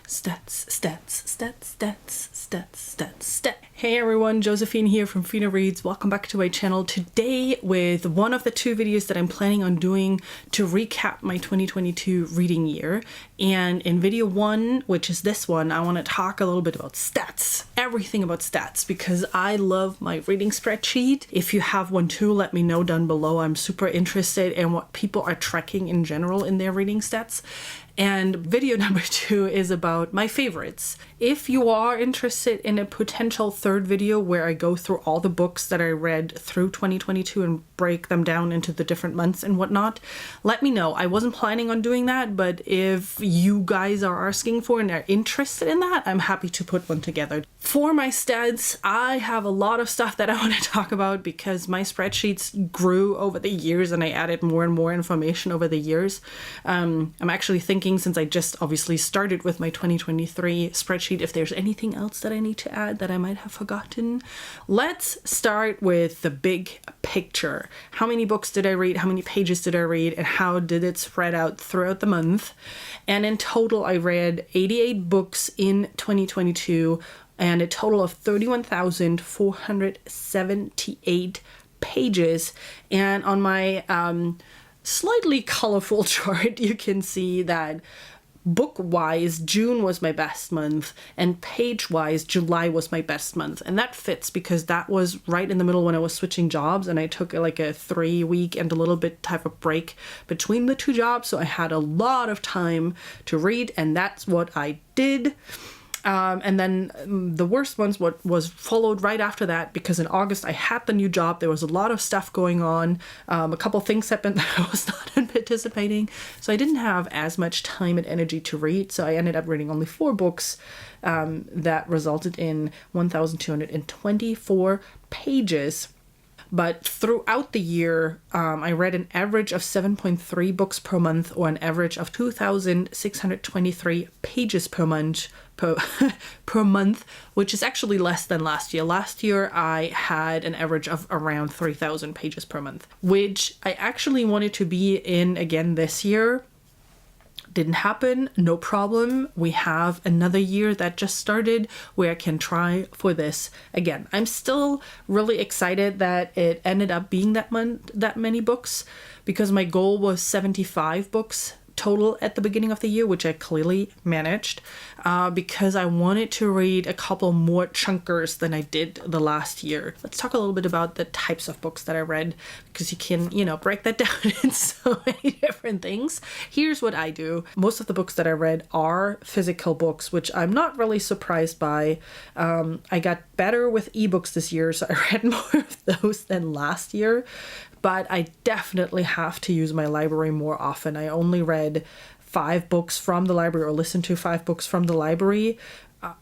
Stats. Hey everyone, Josephine here from Fina Reads. Welcome back to my channel. Today with one of the two videos that I'm planning on doing to recap my 2022 reading year. And in video one, which is this one, I want to talk a little bit about stats. Everything about stats, because I love my reading spreadsheet. If you have one too, let me know down below. I'm super interested in what people are tracking in general in their reading stats. And video number two is about my favorites. If you are interested in a potential third video where I go through all the books that I read through 2022 and break them down into the different months and whatnot, let me know. I wasn't planning on doing that, but if you guys are asking for and are interested in that, I'm happy to put one together. For my stats, I have a lot of stuff that I want to talk about because my spreadsheets grew over the years and I added more and more information over the years. I'm actually thinking, since I just obviously started with my 2023 spreadsheet, if there's anything else that I need to add that I might have forgotten. Let's start with the big picture. How many books did I read? How many pages did I read? And how did it spread out throughout the month? And in total, I read 88 books in 2022 and a total of 31,478 pages. And on my slightly colorful chart, you can see that book-wise, June was my best month, and page-wise, July was my best month. And that fits because that was right in the middle when I was switching jobs, and I took like a 3-week and a little bit type of break between the two jobs, so I had a lot of time to read, and that's what I did. And then the worst ones was followed right after that, because in August I had the new job. There was a lot of stuff going on. A couple things happened that I was not participating. So I didn't have as much time and energy to read. So I ended up reading only 4 books that resulted in 1,224 pages. But throughout the year, I read an average of 7.3 books per month, or an average of 2,623 pages per month, per month, which is actually less than last year. Last year, I had an average of around 3,000 pages per month, which I actually wanted to be in again this year. Didn't happen, no problem. We have another year that just started where I can try for this again. I'm still really excited that it ended up being that many books, because my goal was 75 books total at the beginning of the year, which I clearly managed, because I wanted to read a couple more chunkers than I did the last year. Let's talk a little bit about the types of books that I read, because you can, break that down in so many different things. Here's what I do. Most of the books that I read are physical books, which I'm not really surprised by. I got better with ebooks this year, so I read more of those than last year. But I definitely have to use my library more often. I only read 5 books from the library, or listened to 5 books from the library.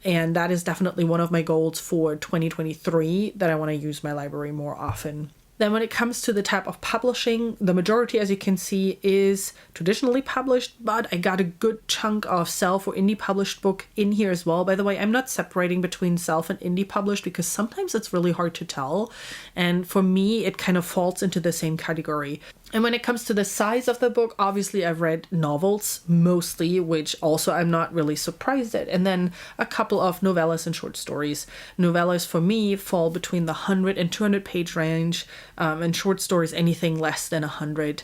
And that is definitely one of my goals for 2023, that I want to use my library more often. Then when it comes to the type of publishing, the majority, as you can see, is traditionally published, but I got a good chunk of self or indie published book in here as well. By the way, I'm not separating between self and indie published because sometimes it's really hard to tell. And for me, it kind of falls into the same category. And when it comes to the size of the book, obviously I've read novels mostly, which also I'm not really surprised at. And then a couple of novellas and short stories. Novellas for me fall between the 100 and 200 page range, and short stories anything less than 100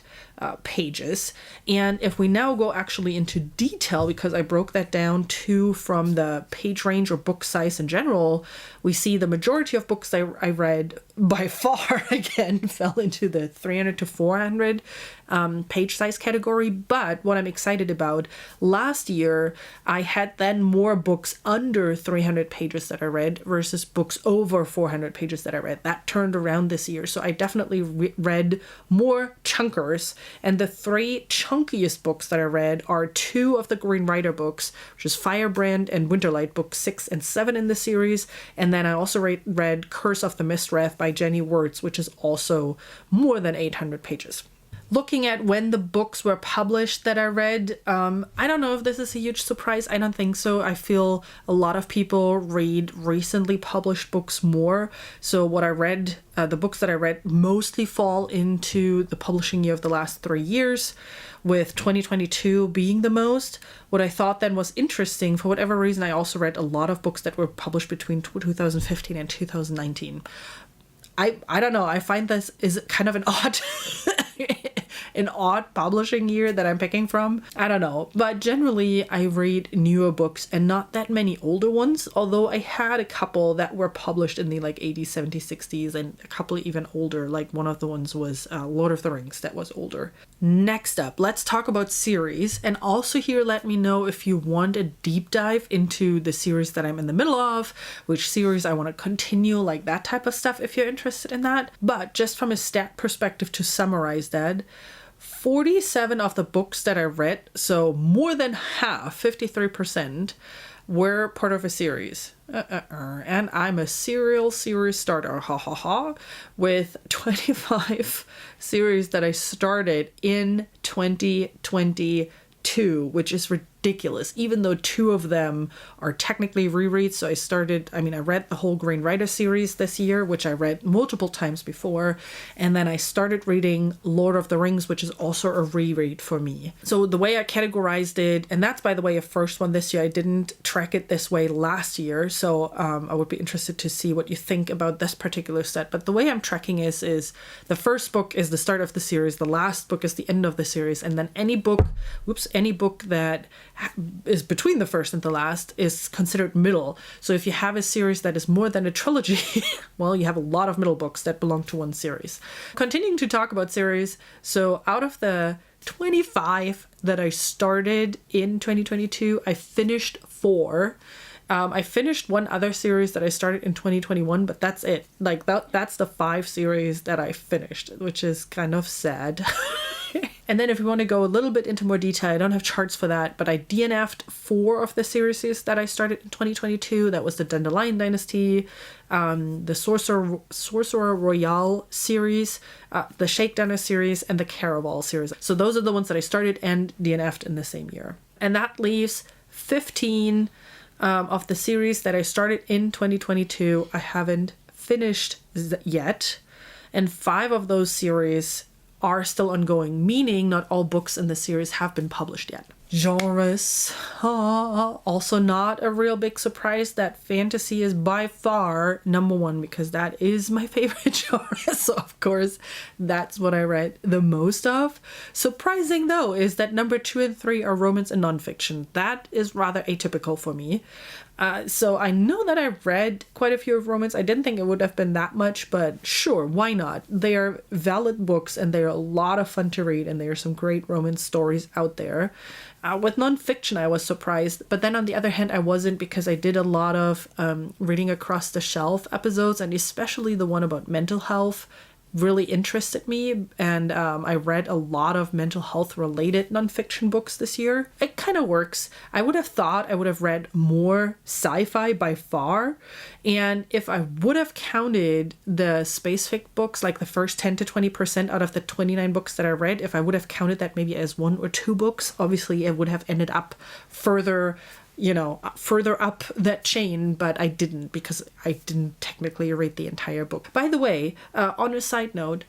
pages. And if we now go actually into detail, because I broke that down too from the page range or book size in general, we see the majority of books I read by far, again, fell into the 300 to 400 page size category. But what I'm excited about, last year, I had then more books under 300 pages that I read versus books over 400 pages that I read. That turned around this year. So I definitely read more chunkers. And the 3 chunkiest books that I read are 2 of the Green Rider books, which is Firebrand and Winterlight, books 6 and 7 in the series. And then I also read Curse of the Mistwrath by Jenny Wirtz, which is also more than 800 pages. Looking at when the books were published that I read, I don't know if this is a huge surprise. I don't think so. I feel a lot of people read recently published books more. So what I read, the books that I read mostly fall into the publishing year of the last 3 years, with 2022 being the most. What I thought then was interesting, for whatever reason, I also read a lot of books that were published between 2015 and 2019. I don't know. I find this is kind of an odd an odd publishing year that I'm picking from. I don't know. But generally, I read newer books and not that many older ones, although I had a couple that were published in the like 80s, 70s, 60s, and a couple even older. Like one of the ones was Lord of the Rings, that was older. Next up, let's talk about series. And also here, let me know if you want a deep dive into the series that I'm in the middle of, which series I want to continue, like that type of stuff if you're interested in that. But just from a stat perspective, to summarize that, 47 of the books that I read, so more than half, 53%, were part of a series. And I'm a serial series starter, ha ha ha, with 25 series that I started in 2022, which is ridiculous, even though 2 of them are technically rereads. So I read the whole Green Rider series this year, which I read multiple times before. And then I started reading Lord of the Rings, which is also a reread for me. So the way I categorized it, and that's, by the way, a first one this year. I didn't track it this way last year. So I would be interested to see what you think about this particular set. But the way I'm tracking is the first book is the start of the series. The last book is the end of the series. And then any book that is between the first and the last is considered middle. So if you have a series that is more than a trilogy, well, you have a lot of middle books that belong to one series. Continuing to talk about series, so out of the 25 that I started in 2022, I finished 4. I finished one other series that I started in 2021, but that's it. Like that's the 5 series that I finished, which is kind of sad. And then if we want to go a little bit into more detail, I don't have charts for that, but I DNF'd 4 of the series that I started in 2022. That was the Dandelion Dynasty, the Sorcerer Royale series, the Shakedown series, and the Caraval series. So those are the ones that I started and DNF'd in the same year. And that leaves 15 of the series that I started in 2022. I haven't finished yet. And 5 of those series are still ongoing, meaning not all books in the series have been published yet. Genres. Also not a real big surprise that fantasy is by far number 1, because that is my favorite genre. So of course, that's what I read the most of. Surprising though is that number 2 and 3 are romance and nonfiction. That is rather atypical for me. So I know that I read quite a few of romance. I didn't think it would have been that much, but sure, why not? They are valid books and they're a lot of fun to read, and there are some great romance stories out there. With nonfiction, I was surprised, but then on the other hand, I wasn't, because I did a lot of reading across the shelf episodes, and especially the one about mental health really interested me, and I read a lot of mental health related nonfiction books this year. It kind of works. I would have thought I would have read more sci-fi by far, and if I would have counted the space fic books, like the first 10 to 20% out of the 29 books that I read, if I would have counted that maybe as 1 or 2 books, obviously it would have ended up further up that chain, but I didn't, because I didn't technically read the entire book. By the way, on a side note,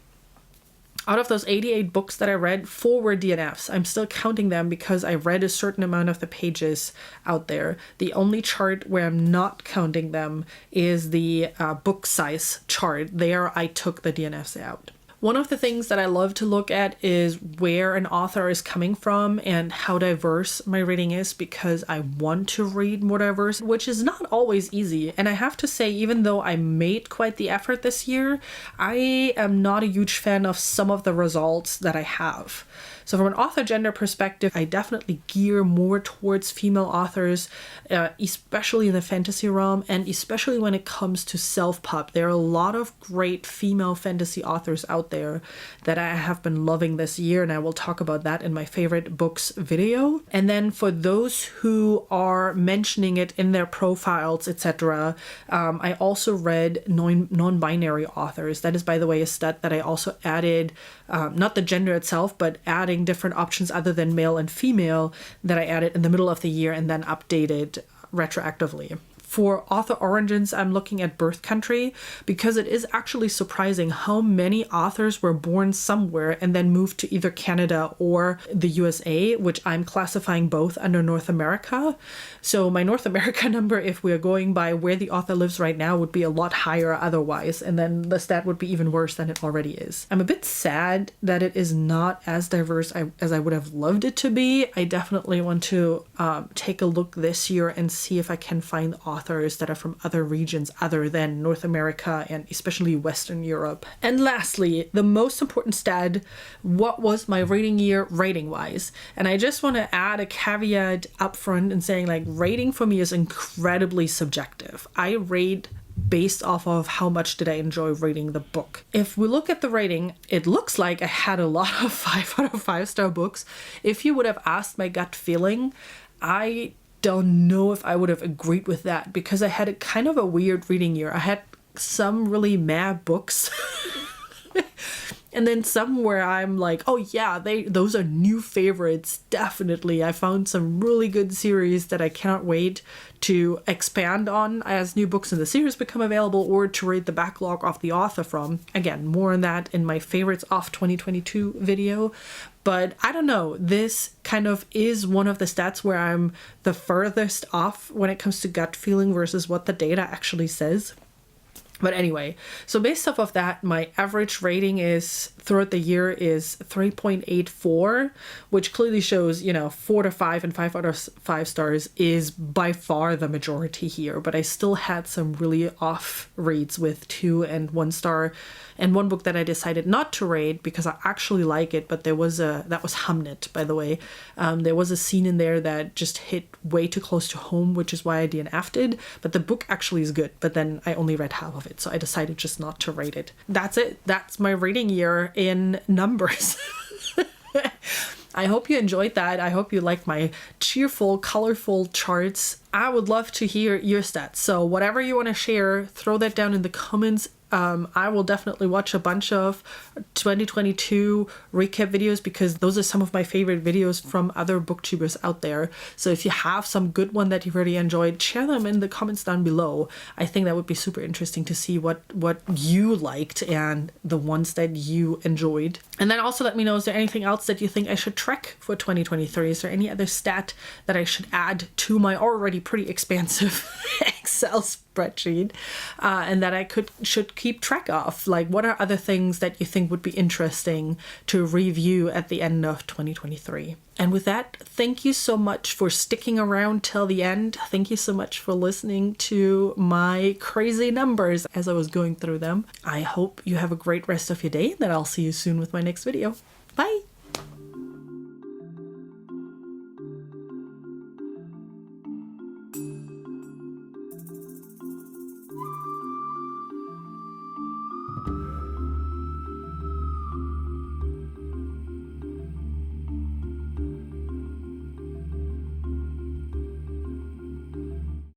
out of those 88 books that I read, 4 were DNFs. I'm still counting them because I read a certain amount of the pages out there. The only chart where I'm not counting them is the book size chart. There I took the DNFs out. One of the things that I love to look at is where an author is coming from and how diverse my reading is, because I want to read more diverse, which is not always easy. And I have to say, even though I made quite the effort this year, I am not a huge fan of some of the results that I have. So from an author gender perspective, I definitely gear more towards female authors, especially in the fantasy realm, and especially when it comes to self-pub. There are a lot of great female fantasy authors out there that I have been loving this year, and I will talk about that in my favorite books video. And then for those who are mentioning it in their profiles, etc., I also read non-binary authors. That is, by the way, a stat that I also added, not the gender itself, but adding different options other than male and female that I added in the middle of the year and then updated retroactively. For author origins, I'm looking at birth country because it is actually surprising how many authors were born somewhere and then moved to either Canada or the USA, which I'm classifying both under North America. So my North America number, if we're going by where the author lives right now, would be a lot higher otherwise, and then the stat would be even worse than it already is. I'm a bit sad that it is not as diverse as I would have loved it to be. I definitely want to take a look this year and see if I can find authors that are from other regions other than North America and especially Western Europe. And lastly, the most important stat, what was my rating year rating wise? And I just want to add a caveat up front and saying, like, rating for me is incredibly subjective. I rate based off of how much did I enjoy reading the book. If we look at the rating, it looks like I had a lot of 5 out of 5 star books. If you would have asked my gut feeling, I don't know if I would have agreed with that because I had a kind of a weird reading year. I had some really meh books and then some where I'm like, oh yeah, those are new favorites. Definitely. I found some really good series that I cannot wait to expand on as new books in the series become available or to read the backlog of the author from. Again, more on that in my favorites of 2022 video. But I don't know, this kind of is one of the stats where I'm the furthest off when it comes to gut feeling versus what the data actually says. But anyway, so based off of that, my average rating is throughout the year is 3.84, which clearly shows, 4 to 5 and 5 out of 5 stars is by far the majority here. But I still had some really off reads with 2 and 1 star, and one book that I decided not to rate because I actually like it, but that was Hamnet, by the way. There was a scene in there that just hit way too close to home, which is why I DNF'd it. But the book actually is good, but then I only read half of it. So I decided just not to rate it. That's it. That's my rating year in numbers. I hope you enjoyed that. I hope you like my cheerful, colorful charts. I would love to hear your stats. So whatever you want to share, throw that down in the comments. I will definitely watch a bunch of 2022 recap videos because those are some of my favorite videos from other booktubers out there. So if you have some good one that you've already enjoyed, share them in the comments down below. I think that would be super interesting to see what you liked and the ones that you enjoyed. And then also let me know, is there anything else that you think I should track for 2023? Is there any other stat that I should add to my already pretty expansive Excel spreadsheet and that I should keep track of? Like, what are other things that you think would be interesting to review at the end of 2023? And with that, thank you so much for sticking around till the end. Thank you so much for listening to my crazy numbers as I was going through them. I hope you have a great rest of your day, and that I'll see you soon with my next video. Bye!